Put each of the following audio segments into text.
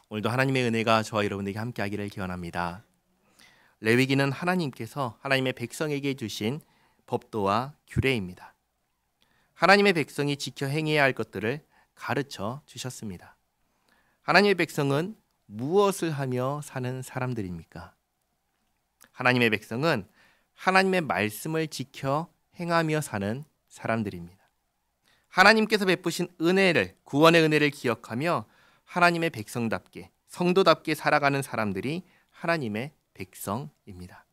오늘도 하나님의 은혜가 저와 여러분에게 함께하기를 기원합니다. 레위기는 하나님께서 하나님의 백성에게 주신 법도와 규례입니다. 하나님의 백성이 지켜 행해야 할 것들을 가르쳐 주셨습니다. 하나님의 백성은 무엇을 하며 사는 사람들입니까? 하나님의 백성은 하나님의 말씀을 지켜 행하며 사는 사람들입니다. 하나님께서 베푸신 은혜를, 구원의 은혜를 기억하며 하나님의 백성답게, 성도답게 살아가는 사람들이 하나님의 백성입니다.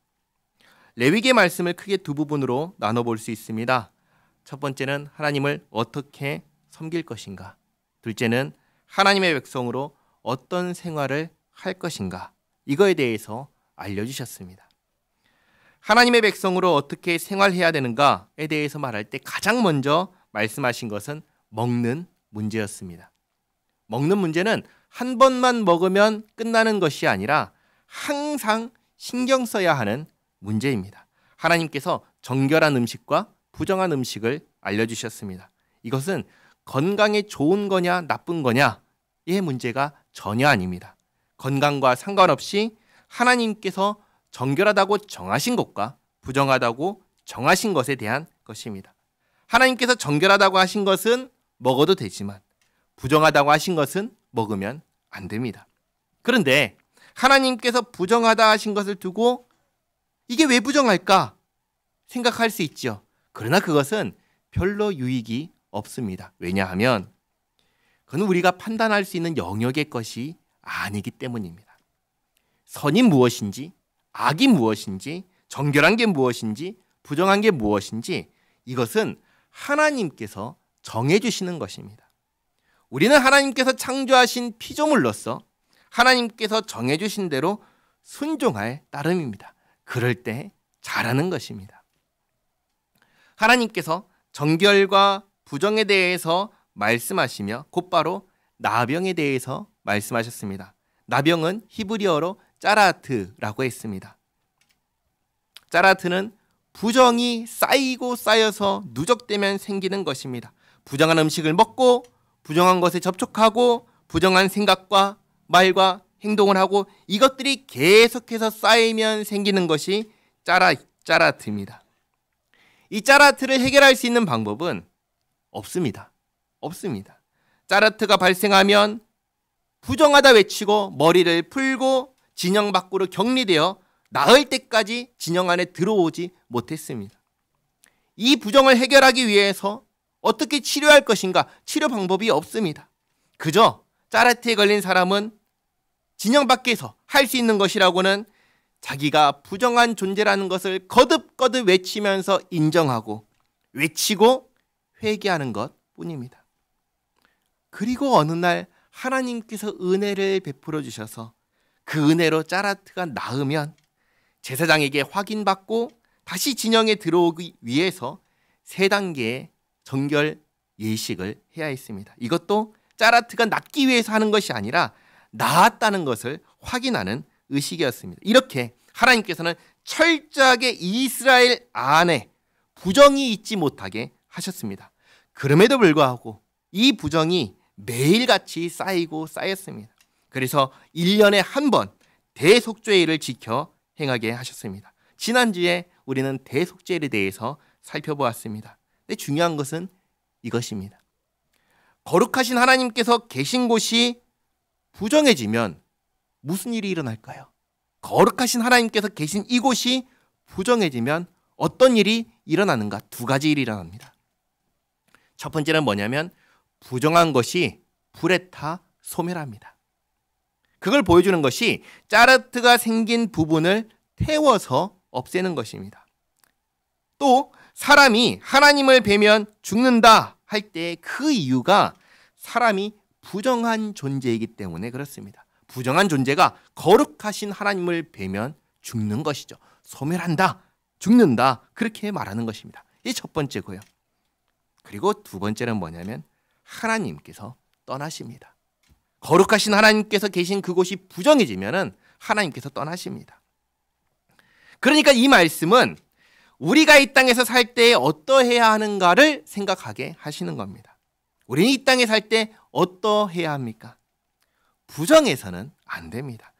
레위기의 말씀을 크게 두 부분으로 나눠볼 수 있습니다. 첫 번째는 하나님을 어떻게 섬길 것인가, 둘째는 하나님의 백성으로 어떤 생활을 할 것인가, 이거에 대해서 알려주셨습니다. 하나님의 백성으로 어떻게 생활해야 되는가에 대해서 말할 때 가장 먼저 말씀하신 것은 먹는 문제였습니다. 먹는 문제는 한 번만 먹으면 끝나는 것이 아니라 항상 신경 써야 하는 문제입니다. 하나님께서 정결한 음식과 부정한 음식을 알려주셨습니다. 이것은 건강에 좋은 거냐 나쁜 거냐의 문제가 전혀 아닙니다. 건강과 상관없이 하나님께서 정결하다고 정하신 것과 부정하다고 정하신 것에 대한 것입니다. 하나님께서 정결하다고 하신 것은 먹어도 되지만 부정하다고 하신 것은 먹으면 안 됩니다. 그런데 하나님께서 부정하다 하신 것을 두고 이게 왜 부정할까 생각할 수 있죠. 그러나 그것은 별로 유익이 없습니다. 왜냐하면 그건 우리가 판단할 수 있는 영역의 것이 아니기 때문입니다. 선이 무엇인지, 악이 무엇인지, 정결한 게 무엇인지, 부정한 게 무엇인지 이것은 하나님께서 정해주시는 것입니다. 우리는 하나님께서 창조하신 피조물로서 하나님께서 정해주신 대로 순종할 따름입니다. 그럴 때 잘하는 것입니다. 하나님께서 정결과 부정에 대해서 말씀하시며 곧바로 나병에 대해서 말씀하셨습니다. 나병은 히브리어로 짜라트라고 했습니다. 짜라트는 부정이 쌓이고 쌓여서 누적되면 생기는 것입니다. 부정한 음식을 먹고 부정한 것에 접촉하고 부정한 생각과 말과 행동을 하고 이것들이 계속해서 쌓이면 생기는 것이 짜라트입니다. 이 짜라트를 해결할 수 있는 방법은 없습니다. 짜라트가 발생하면 부정하다 외치고 머리를 풀고 진영 밖으로 격리되어 나을 때까지 진영 안에 들어오지 못했습니다. 이 부정을 해결하기 위해서 어떻게 치료할 것인가? 치료 방법이 없습니다. 그저 짜라트에 걸린 사람은 진영 밖에서 할 수 있는 것이라고는 자기가 부정한 존재라는 것을 거듭거듭 외치면서 인정하고 외치고 회개하는 것뿐입니다. 그리고 어느 날 하나님께서 은혜를 베풀어 주셔서 그 은혜로 짜라트가 나으면 제사장에게 확인받고 다시 진영에 들어오기 위해서 3단계의 정결 예식을 해야 했습니다. 이것도 짜라트가 낫기 위해서 하는 것이 아니라 나았다는 것을 확인하는 의식이었습니다. 이렇게 하나님께서는 철저하게 이스라엘 안에 부정이 있지 못하게 하셨습니다. 그럼에도 불구하고 이 부정이 매일같이 쌓이고 쌓였습니다. 그래서 1년에 한 번 대속죄일을 지켜 행하게 하셨습니다. 지난주에 우리는 대속죄일에 대해서 살펴보았습니다. 근데 중요한 것은 이것입니다. 거룩하신 하나님께서 계신 곳이 부정해지면 무슨 일이 일어날까요? 거룩하신 하나님께서 계신 이곳이 부정해지면 어떤 일이 일어나는가? 2가지 일이 일어납니다. 첫 번째는 뭐냐면 부정한 것이 불에 타 소멸합니다. 그걸 보여주는 것이 짜라트가 생긴 부분을 태워서 없애는 것입니다. 또 사람이 하나님을 뵈면 죽는다 할 때 그 이유가 사람이 부정한 존재이기 때문에 그렇습니다. 부정한 존재가 거룩하신 하나님을 뵈면 죽는 것이죠. 소멸한다, 죽는다 그렇게 말하는 것입니다. 이게 첫 번째고요. 그리고 2번째는 뭐냐면 하나님께서 떠나십니다. 거룩하신 하나님께서 계신 그곳이 부정해지면 하나님께서 떠나십니다. 그러니까 이 말씀은 우리가 이 땅에서 살 때 어떠해야 하는가를 생각하게 하시는 겁니다. 우리는 이 땅에 살 때 어떠해야 합니까? 부정해서는 안 됩니다.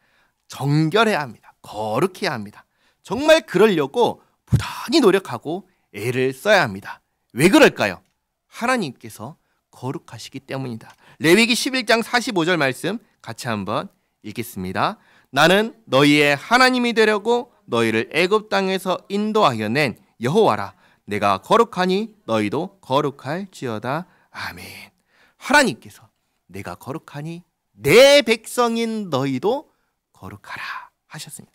정결해야 합니다. 거룩해야 합니다. 정말 그러려고 부단히 노력하고 애를 써야 합니다. 왜 그럴까요? 하나님께서 거룩하시기 때문이다. 레위기 11장 45절 말씀 같이 한번 읽겠습니다. 나는 너희의 하나님이 되려고 너희를 애굽 땅에서 인도하여 낸 여호와라. 내가 거룩하니 너희도 거룩할지어다. 아멘. 하나님께서 내가 거룩하니 내 백성인 너희도 거룩하라 하셨습니다.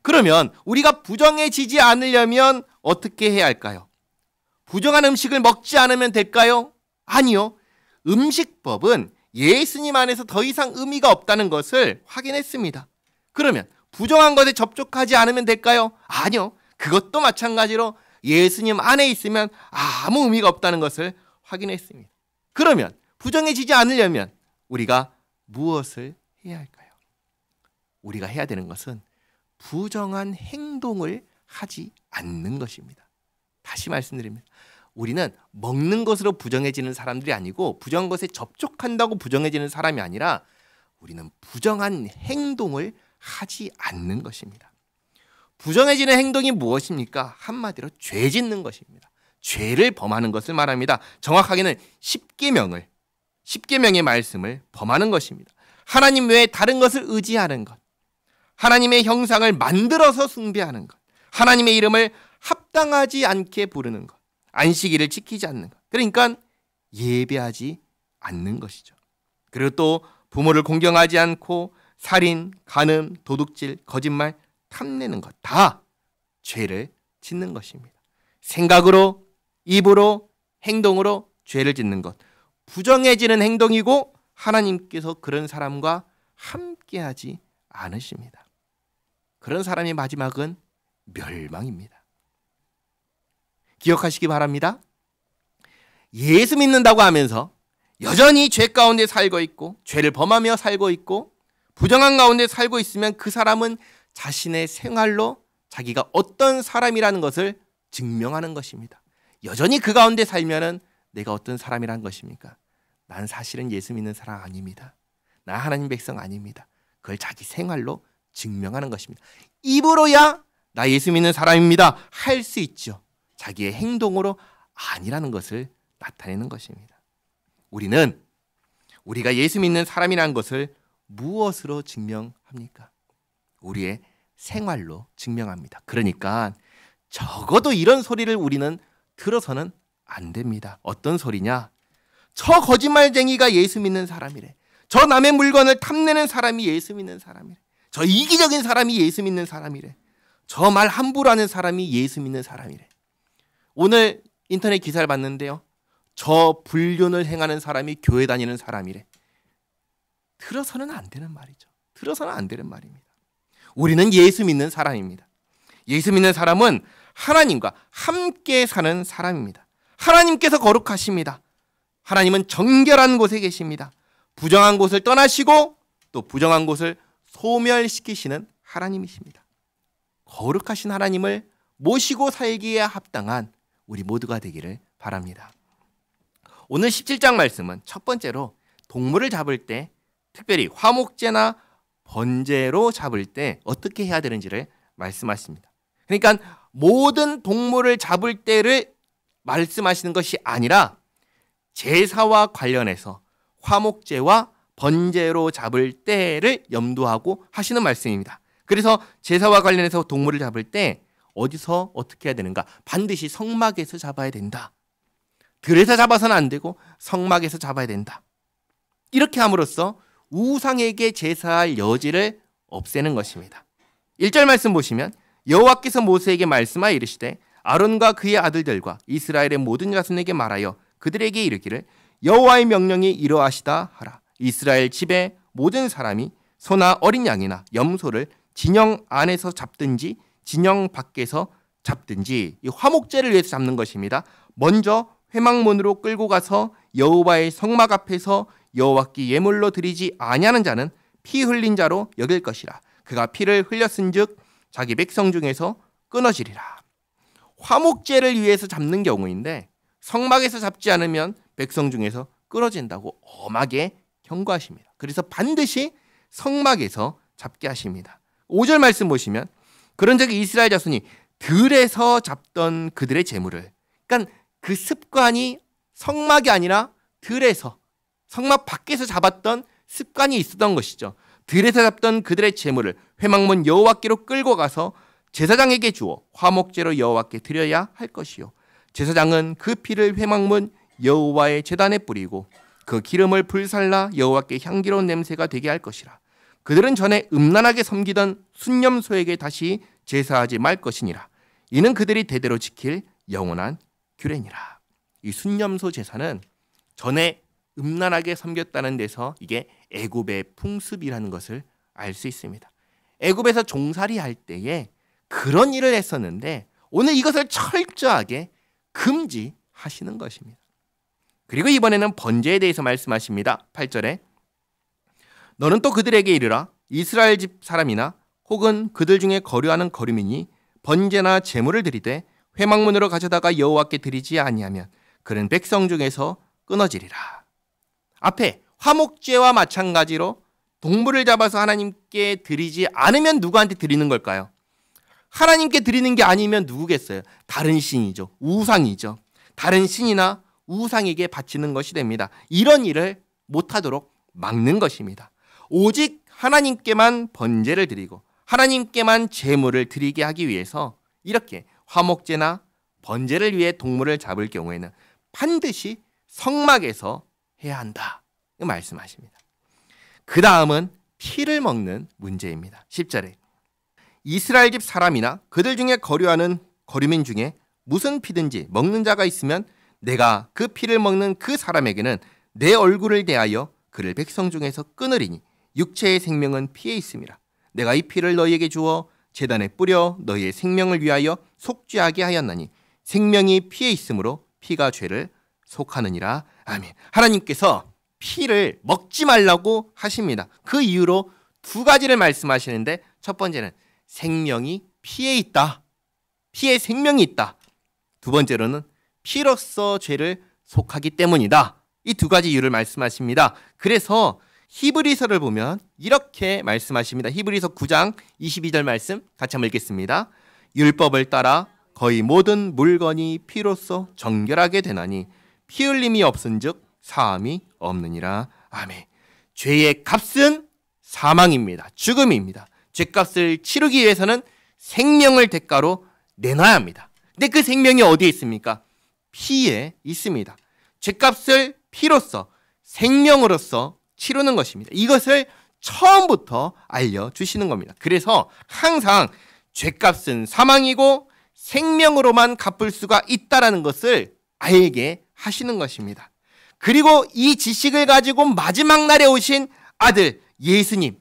그러면 우리가 부정해지지 않으려면 어떻게 해야 할까요? 부정한 음식을 먹지 않으면 될까요? 아니요. 음식법은 예수님 안에서 더 이상 의미가 없다는 것을 확인했습니다. 그러면 부정한 것에 접촉하지 않으면 될까요? 아니요. 그것도 마찬가지로 예수님 안에 있으면 아무 의미가 없다는 것을 확인했습니다. 그러면 부정해지지 않으려면 우리가 무엇을 해야 할까요? 우리가 해야 되는 것은 부정한 행동을 하지 않는 것입니다. 다시 말씀드립니다. 우리는 먹는 것으로 부정해지는 사람들이 아니고 부정한 것에 접촉한다고 부정해지는 사람이 아니라 우리는 부정한 행동을 하지 않는 것입니다. 부정해지는 행동이 무엇입니까? 한마디로 죄 짓는 것입니다. 죄를 범하는 것을 말합니다. 정확하게는 십계명의 말씀을 범하는 것입니다. 하나님 외에 다른 것을 의지하는 것, 하나님의 형상을 만들어서 숭배하는 것, 하나님의 이름을 합당하지 않게 부르는 것, 안식일을 지키지 않는 것, 그러니까 예배하지 않는 것이죠. 그리고 또 부모를 공경하지 않고 살인, 간음, 도둑질, 거짓말, 탐내는 것, 다 죄를 짓는 것입니다. 생각으로, 입으로, 행동으로 죄를 짓는 것, 부정해지는 행동이고 하나님께서 그런 사람과 함께하지 않으십니다. 그런 사람의 마지막은 멸망입니다. 기억하시기 바랍니다. 예수 믿는다고 하면서 여전히 죄 가운데 살고 있고 죄를 범하며 살고 있고 부정한 가운데 살고 있으면 그 사람은 자신의 생활로 자기가 어떤 사람이라는 것을 증명하는 것입니다. 여전히 그 가운데 살면은 내가 어떤 사람이라는 것입니까? 난 사실은 예수 믿는 사람 아닙니다. 나 하나님 백성 아닙니다. 그걸 자기 생활로 증명하는 것입니다. 입으로야 나 예수 믿는 사람입니다 할 수 있죠. 자기의 행동으로 아니라는 것을 나타내는 것입니다. 우리는 우리가 예수 믿는 사람이라는 것을 무엇으로 증명합니까? 우리의 생활로 증명합니다. 그러니까 적어도 이런 소리를 우리는 들어서는 안 됩니다. 어떤 소리냐? 저 거짓말쟁이가 예수 믿는 사람이래. 저 남의 물건을 탐내는 사람이 예수 믿는 사람이래. 저 이기적인 사람이 예수 믿는 사람이래. 저 말 함부로 하는 사람이 예수 믿는 사람이래. 오늘 인터넷 기사를 봤는데요. 저 불륜을 행하는 사람이 교회 다니는 사람이래. 들어서는 안 되는 말이죠. 들어서는 안 되는 말입니다. 우리는 예수 믿는 사람입니다. 예수 믿는 사람은 하나님과 함께 사는 사람입니다. 하나님께서 거룩하십니다. 하나님은 정결한 곳에 계십니다. 부정한 곳을 떠나시고 또 부정한 곳을 소멸시키시는 하나님이십니다. 거룩하신 하나님을 모시고 살기에 합당한 우리 모두가 되기를 바랍니다. 오늘 17장 말씀은 첫 번째로 동물을 잡을 때 특별히 화목제나 번제로 잡을 때 어떻게 해야 되는지를 말씀하십니다. 그러니까 모든 동물을 잡을 때를 말씀하시는 것이 아니라 제사와 관련해서 화목제와 번제로 잡을 때를 염두하고 하시는 말씀입니다. 그래서 제사와 관련해서 동물을 잡을 때 어디서 어떻게 해야 되는가? 반드시 성막에서 잡아야 된다. 들에서 잡아서는 안 되고 성막에서 잡아야 된다. 이렇게 함으로써 우상에게 제사할 여지를 없애는 것입니다. 1절 말씀 보시면 여호와께서 모세에게 말씀하여 이르시되 아론과 그의 아들들과 이스라엘의 모든 자손에게 말하여 그들에게 이르기를 여호와의 명령이 이러하시다 하라. 이스라엘 집의 모든 사람이 소나 어린 양이나 염소를 진영 안에서 잡든지 진영 밖에서 잡든지 이 화목제를 위해서 잡는 것입니다. 먼저 회막문으로 끌고 가서 여호와의 성막 앞에서 여호와께 예물로 드리지 아니하는 자는 피 흘린 자로 여길 것이라. 그가 피를 흘렸은즉 자기 백성 중에서 끊어지리라. 화목제를 위해서 잡는 경우인데 성막에서 잡지 않으면 백성 중에서 끊어진다고 엄하게 경고하십니다. 그래서 반드시 성막에서 잡게 하십니다. 5절 말씀 보시면 그런 적이 이스라엘 자손이 들에서 잡던 그들의 재물을, 그러니까 그 습관이 성막이 아니라 들에서, 성막 밖에서 잡았던 습관이 있었던 것이죠. 들에서 잡던 그들의 재물을 회막문 여호와께로 끌고 가서 제사장에게 주어 화목제로 여호와께 드려야 할 것이요, 제사장은 그 피를 회막문 여호와의 제단에 뿌리고 그 기름을 불살라 여호와께 향기로운 냄새가 되게 할 것이라. 그들은 전에 음란하게 섬기던 순념소에게 다시 제사하지 말 것이니라. 이는 그들이 대대로 지킬 영원한 규례니라. 이 순념소 제사는 전에 음란하게 섬겼다는 데서 이게 애굽의 풍습이라는 것을 알 수 있습니다. 애굽에서 종살이 할 때에 그런 일을 했었는데 오늘 이것을 철저하게 금지하시는 것입니다. 그리고 이번에는 번제에 대해서 말씀하십니다. 8절에 너는 또 그들에게 이르라. 이스라엘 집 사람이나 혹은 그들 중에 거류하는 거류민이 번제나 제물을 드리되 회막문으로 가져다가 여호와께 드리지 아니하면 그는 백성 중에서 끊어지리라. 앞에 화목제와 마찬가지로 동물을 잡아서 하나님께 드리지 않으면 누구한테 드리는 걸까요? 하나님께 드리는 게 아니면 누구겠어요? 다른 신이죠. 우상이죠. 다른 신이나 우상에게 바치는 것이 됩니다. 이런 일을 못하도록 막는 것입니다. 오직 하나님께만 번제를 드리고 하나님께만 제물을 드리게 하기 위해서 이렇게 화목제나 번제를 위해 동물을 잡을 경우에는 반드시 성막에서 해야 한다 말씀하십니다. 그 다음은 피를 먹는 문제입니다. 10절에 이스라엘 집 사람이나 그들 중에 거류하는 거류민 중에 무슨 피든지 먹는 자가 있으면 내가 그 피를 먹는 그 사람에게는 내 얼굴을 대하여 그를 백성 중에서 끊으리니 육체의 생명은 피에 있음이라. 내가 이 피를 너희에게 주어 제단에 뿌려 너희의 생명을 위하여 속죄하게 하였나니 생명이 피에 있으므로 피가 죄를 속하느니라. 아멘. 하나님께서 피를 먹지 말라고 하십니다. 그 이유로 두 가지를 말씀하시는데 첫 번째는 생명이 피에 있다. 피에 생명이 있다. 두 번째로는 피로써 죄를 속하기 때문이다. 이 두 가지 이유를 말씀하십니다. 그래서 히브리서를 보면 이렇게 말씀하십니다. 히브리서 9장 22절 말씀 같이 한번 읽겠습니다. 율법을 따라 거의 모든 물건이 피로써 정결하게 되나니 피 흘림이 없은즉 사함이 없느니라. 아멘. 죄의 값은 사망입니다. 죽음입니다. 죄값을 치르기 위해서는 생명을 대가로 내놔야 합니다. 근데 그 생명이 어디에 있습니까? 피에 있습니다. 죄값을 피로써 생명으로서 치르는 것입니다. 이것을 처음부터 알려주시는 겁니다. 그래서 항상 죄값은 사망이고 생명으로만 갚을 수가 있다는 것을 알게 하시는 것입니다. 그리고 이 지식을 가지고 마지막 날에 오신 아들 예수님,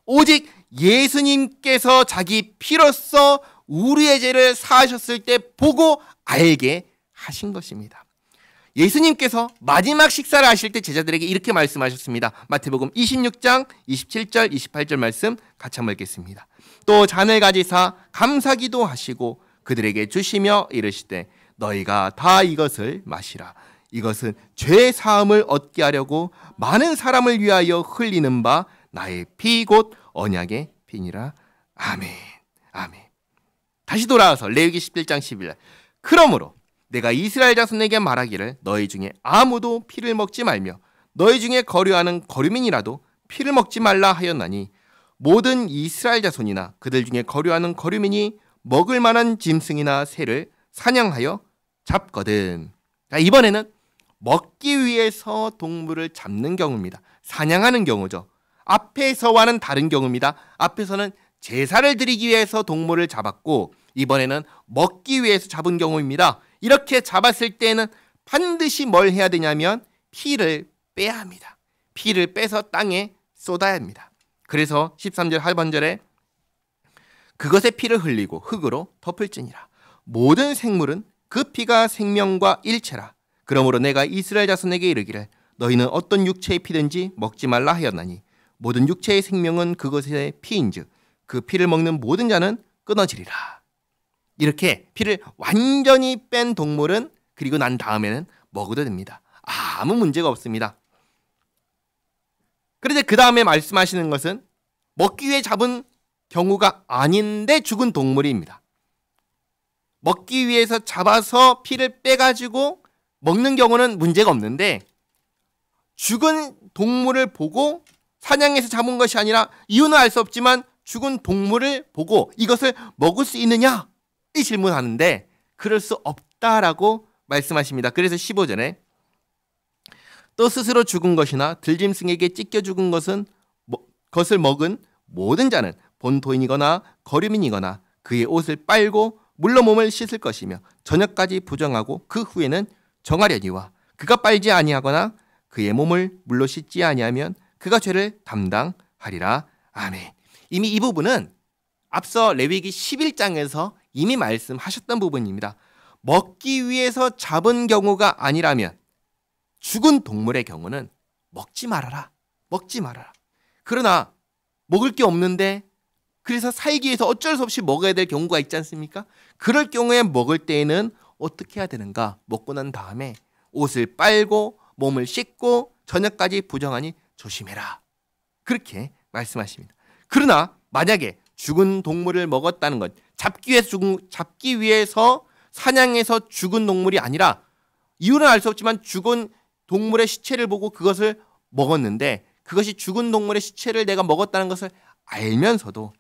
오직 예수님께서 자기 피로써 우리의 죄를 사하셨을 때 보고 알게 하신 것입니다. 예수님께서 마지막 식사를 하실 때 제자들에게 이렇게 말씀하셨습니다. 마태복음 26장 27절 28절 말씀 같이 한번 읽겠습니다. 또 잔을 가지사 감사기도 하시고 그들에게 주시며 이르시되 너희가 다 이것을 마시라. 이것은 죄 사함을 얻게 하려고 많은 사람을 위하여 흘리는 바 나의 피 곧 언약의 피니라. 아멘. 아멘. 다시 돌아와서 레위기 17장 11절 그러므로 내가 이스라엘 자손에게 말하기를 너희 중에 아무도 피를 먹지 말며 너희 중에 거류하는 거류민이라도 피를 먹지 말라 하였나니 모든 이스라엘 자손이나 그들 중에 거류하는 거류민이 먹을 만한 짐승이나 새를 사냥하여 잡거든. 이번에는 먹기 위해서 동물을 잡는 경우입니다. 사냥하는 경우죠. 앞에서와는 다른 경우입니다. 앞에서는 제사를 드리기 위해서 동물을 잡았고 이번에는 먹기 위해서 잡은 경우입니다. 이렇게 잡았을 때는 반드시 뭘 해야 되냐면 피를 빼야 합니다. 피를 빼서 땅에 쏟아야 합니다. 그래서 13절 하반절에 그것의 피를 흘리고 흙으로 덮을지니라. 모든 생물은 그 피가 생명과 일체라. 그러므로 내가 이스라엘 자손에게 이르기를 너희는 어떤 육체의 피든지 먹지 말라 하였나니 모든 육체의 생명은 그것의 피인즉 그 피를 먹는 모든 자는 끊어지리라. 이렇게 피를 완전히 뺀 동물은 그리고 난 다음에는 먹어도 됩니다. 아무 문제가 없습니다. 그런데 그 다음에 말씀하시는 것은 먹기 위해 잡은 경우가 아닌데 죽은 동물입니다. 먹기 위해서 잡아서 피를 빼가지고 먹는 경우는 문제가 없는데 죽은 동물을 보고 사냥해서 잡은 것이 아니라 이유는 알 수 없지만 죽은 동물을 보고 이것을 먹을 수 있느냐? 이 질문하는데 그럴 수 없다라고 말씀하십니다. 그래서 15절에 또 스스로 죽은 것이나 들짐승에게 찢겨 죽은 것을 먹은 모든 자는 본토인이거나 거류민이거나 그의 옷을 빨고 물로 몸을 씻을 것이며 저녁까지 부정하고 그 후에는 정하려니와 그가 빨지 아니하거나 그의 몸을 물로 씻지 아니하면 그가 죄를 담당하리라. 아멘. 이미 이 부분은 앞서 레위기 11장에서 이미 말씀하셨던 부분입니다. 먹기 위해서 잡은 경우가 아니라면 죽은 동물의 경우는 먹지 말아라. 먹지 말아라. 그러나 먹을 게 없는데 그래서 살기 위해서 어쩔 수 없이 먹어야 될 경우가 있지 않습니까? 그럴 경우에 먹을 때에는 어떻게 해야 되는가? 먹고 난 다음에 옷을 빨고 몸을 씻고 저녁까지 부정하니 조심해라. 그렇게 말씀하십니다. 그러나 만약에 죽은 동물을 먹었다는 것, 잡기 위해서 사냥해서 죽은 동물이 아니라 이유는 알 수 없지만 죽은 동물의 시체를 보고 그것을 먹었는데 그것이 죽은 동물의 시체를 내가 먹었다는 것을 알면서도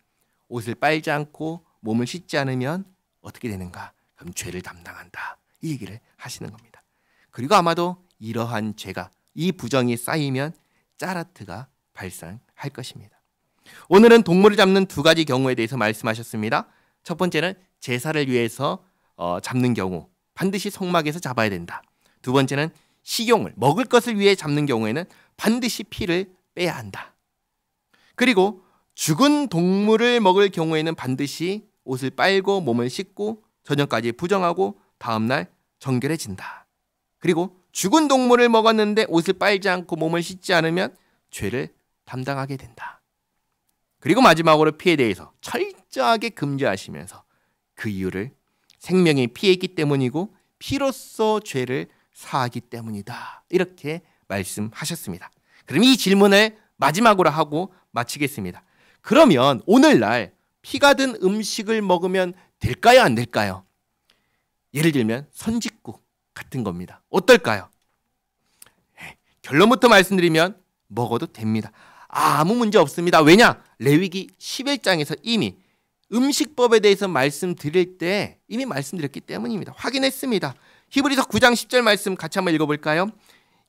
옷을 빨지 않고 몸을 씻지 않으면 어떻게 되는가? 그럼 죄를 담당한다. 이 얘기를 하시는 겁니다. 그리고 아마도 이러한 죄가 이 부정이 쌓이면 짜라트가 발생할 것입니다. 오늘은 동물을 잡는 두 가지 경우에 대해서 말씀하셨습니다. 첫 번째는 제사를 위해서 잡는 경우 반드시 성막에서 잡아야 된다. 두 번째는 식용을 먹을 것을 위해 잡는 경우에는 반드시 피를 빼야 한다. 그리고 죽은 동물을 먹을 경우에는 반드시 옷을 빨고 몸을 씻고 저녁까지 부정하고 다음날 정결해진다. 그리고 죽은 동물을 먹었는데 옷을 빨지 않고 몸을 씻지 않으면 죄를 담당하게 된다. 그리고 마지막으로 피에 대해서 철저하게 금지하시면서 그 이유를 생명이 피에 있기 때문이고 피로써 죄를 사하기 때문이다. 이렇게 말씀하셨습니다. 그럼 이 질문을 마지막으로 하고 마치겠습니다. 그러면 오늘날 피가 든 음식을 먹으면 될까요? 안 될까요? 예를 들면 선짓국 같은 겁니다. 어떨까요? 결론부터 말씀드리면 먹어도 됩니다. 아무 문제 없습니다. 왜냐? 레위기 11장에서 이미 음식법에 대해서 말씀드릴 때 이미 말씀드렸기 때문입니다. 확인했습니다. 히브리서 9장 10절 말씀 같이 한번 읽어볼까요?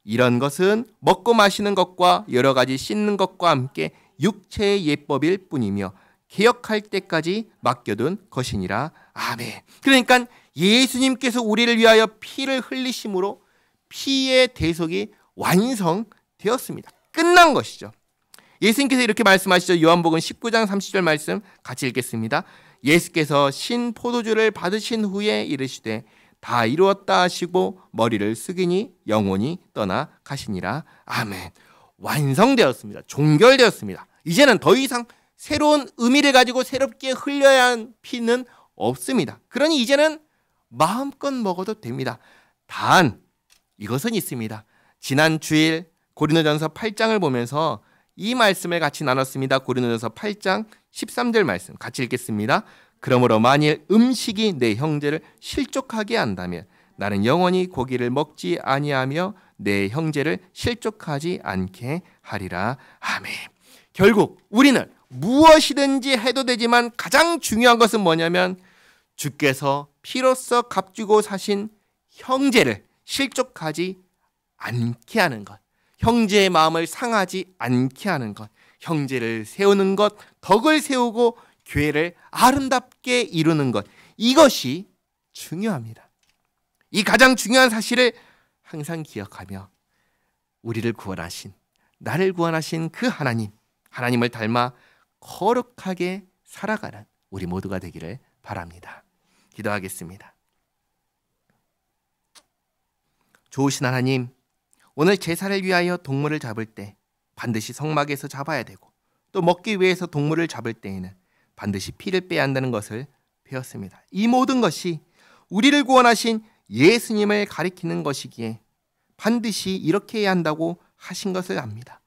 이런 것은 먹고 마시는 것과 여러 가지 씻는 것과 함께 육체의 예법일 뿐이며 개혁할 때까지 맡겨둔 것이니라. 아멘. 그러니까 예수님께서 우리를 위하여 피를 흘리심으로 피의 대속이 완성되었습니다. 끝난 것이죠. 예수님께서 이렇게 말씀하시죠. 요한복음 19장 30절 말씀 같이 읽겠습니다. 예수께서 신 포도주를 받으신 후에 이르시되 다 이루었다 하시고 머리를 숙이니 영혼이 떠나 가시니라. 아멘. 완성되었습니다. 종결되었습니다. 이제는 더 이상 새로운 의미를 가지고 새롭게 흘려야 하는 피는 없습니다. 그러니 이제는 마음껏 먹어도 됩니다. 단 이것은 있습니다. 지난 주일 고린도전서 8장을 보면서 이 말씀을 같이 나눴습니다. 고린도전서 8장 13절 말씀 같이 읽겠습니다. 그러므로 만일 음식이 내 형제를 실족하게 한다면 나는 영원히 고기를 먹지 아니하며 내 형제를 실족하지 않게 하리라. 아멘. 결국 우리는 무엇이든지 해도 되지만 가장 중요한 것은 뭐냐면 주께서 피로써 값주고 사신 형제를 실족하지 않게 하는 것, 형제의 마음을 상하지 않게 하는 것, 형제를 세우는 것, 덕을 세우고 교회를 아름답게 이루는 것, 이것이 중요합니다. 이 가장 중요한 사실을 항상 기억하며 우리를 구원하신, 나를 구원하신 그 하나님을 닮아 거룩하게 살아가는 우리 모두가 되기를 바랍니다. 기도하겠습니다. 좋으신 하나님, 오늘 제사를 위하여 동물을 잡을 때 반드시 성막에서 잡아야 되고 또 먹기 위해서 동물을 잡을 때에는 반드시 피를 빼야 한다는 것을 배웠습니다. 이 모든 것이 우리를 구원하신 예수님을 가리키는 것이기에 반드시 이렇게 해야 한다고 하신 것을 압니다.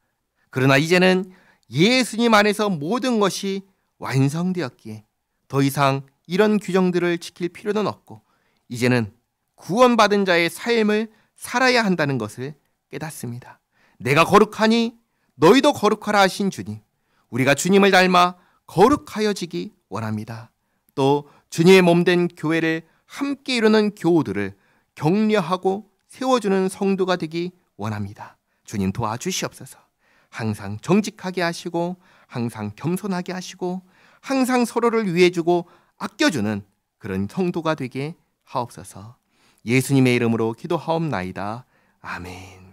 그러나 이제는 예수님 안에서 모든 것이 완성되었기에 더 이상 이런 규정들을 지킬 필요는 없고 이제는 구원받은 자의 삶을 살아야 한다는 것을 깨닫습니다. 내가 거룩하니 너희도 거룩하라 하신 주님, 우리가 주님을 닮아 거룩하여지기 원합니다. 또 주님의 몸된 교회를 함께 이루는 교우들을 격려하고 세워주는 성도가 되기 원합니다. 주님 도와주시옵소서. 항상 정직하게 하시고 항상 겸손하게 하시고 항상 서로를 위해주고 아껴주는 그런 성도가 되게 하옵소서. 예수님의 이름으로 기도하옵나이다. 아멘.